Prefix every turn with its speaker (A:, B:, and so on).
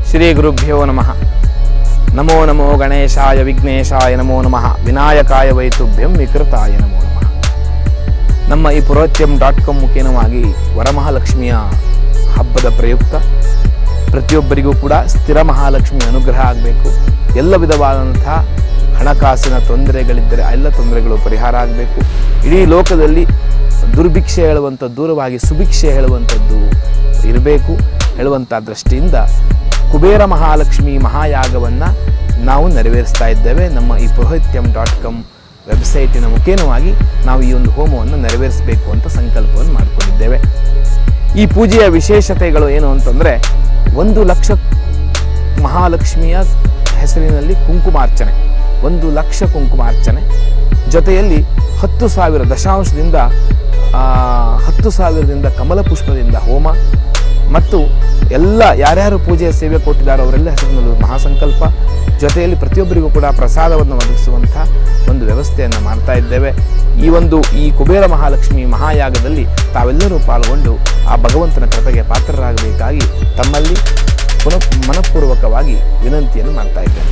A: ಶ್ರೀ ಗುರುಭ್ಯೋ ನಮಃ. ನಮೋ ನಮೋ ಗಣೇಶಾಯ ವಿಘ್ನೇಶಾಯ ನಮೋ ನಮಃ. ವಿನಾಯಕಾಯ ವೈತುಭ್ಯಂ ವಿಕೃತಾಯ ನಮೋ ನಮಃ. ನಮ್ಮ ಈ ಪುರೋಹಿತ್ಯಂ.com ಮುಖೇನವಾಗಿ ವರಮಹಾಲಕ್ಷ್ಮಿಯ ಹಬ್ಬದ ಪ್ರಯುಕ್ತ ಪ್ರತಿಯೊಬ್ಬರಿಗೂ ಕೂಡ ಸ್ಥಿರ ಮಹಾಲಕ್ಷ್ಮಿ ಅನುಗ್ರಹ ಆಗಬೇಕು. ಎಲ್ಲ ವಿಧವಾದಂಥ ಹಣಕಾಸಿನ ತೊಂದರೆಗಳಿದ್ದರೆ ಎಲ್ಲ ತೊಂದರೆಗಳು ಪರಿಹಾರ ಆಗಬೇಕು. ಇಡೀ ಲೋಕದಲ್ಲಿ ದುರ್ಭಿಕ್ಷೆ ಹೇಳುವಂಥ ದೂರವಾಗಿ ಸುಭಿಕ್ಷೆ ಹೇಳುವಂಥದ್ದು ಇರಬೇಕು ಹೇಳುವಂಥ ದೃಷ್ಟಿಯಿಂದ ಕುಬೇರ ಮಹಾಲಕ್ಷ್ಮಿ ಮಹಾಯಾಗವನ್ನು ನಾವು ನೆರವೇರಿಸ್ತಾ ಇದ್ದೇವೆ. ನಮ್ಮ ಈ ಪುರೋಹಿತ್ಯಂ.com ವೆಬ್ಸೈಟಿನ ಮುಖೇನವಾಗಿ ನಾವು ಈ ಒಂದು ಹೋಮವನ್ನು ನೆರವೇರಿಸಬೇಕು ಅಂತ ಸಂಕಲ್ಪವನ್ನು ಮಾಡಿಕೊಂಡಿದ್ದೇವೆ. ಈ ಪೂಜೆಯ ವಿಶೇಷತೆಗಳು ಏನು ಅಂತಂದರೆ, 1,00,000 ಮಹಾಲಕ್ಷ್ಮಿಯ ಹೆಸರಿನಲ್ಲಿ ಕುಂಕುಮಾರ್ಚನೆ, 1,00,000 ಕುಂಕುಮಾರ್ಚನೆ, ಜೊತೆಯಲ್ಲಿ 10,000 ದಶಾಂಶದಿಂದ 10,000ದಿಂದ ಕಮಲ ಪುಷ್ಪದಿಂದ ಹೋಮ ಮತ್ತು ಎಲ್ಲ ಯಾರ್ಯಾರು ಪೂಜೆಯ ಸೇವೆ ಕೊಟ್ಟಿದ್ದಾರೋ ಅವರೆಲ್ಲ ಹೆಸರಿನಲ್ಲಿ ಮಹಾಸಂಕಲ್ಪ, ಜೊತೆಯಲ್ಲಿ ಪ್ರತಿಯೊಬ್ಬರಿಗೂ ಕೂಡ ಪ್ರಸಾದವನ್ನು ಒದಗಿಸುವಂಥ ಒಂದು ವ್ಯವಸ್ಥೆಯನ್ನು ಮಾಡ್ತಾ ಇದ್ದೇವೆ. ಈ ಕುಬೇರ ಮಹಾಲಕ್ಷ್ಮಿ ಮಹಾಯಾಗದಲ್ಲಿ ತಾವೆಲ್ಲರೂ ಪಾಲ್ಗೊಂಡು ಆ ಭಗವಂತನ ಕೃಪೆಗೆ ಪಾತ್ರರಾಗಬೇಕಾಗಿ ತಮ್ಮಲ್ಲಿ ಮನಪೂರ್ವಕವಾಗಿ ವಿನಂತಿಯನ್ನು ಮಾಡ್ತಾ ಇದ್ದೇವೆ.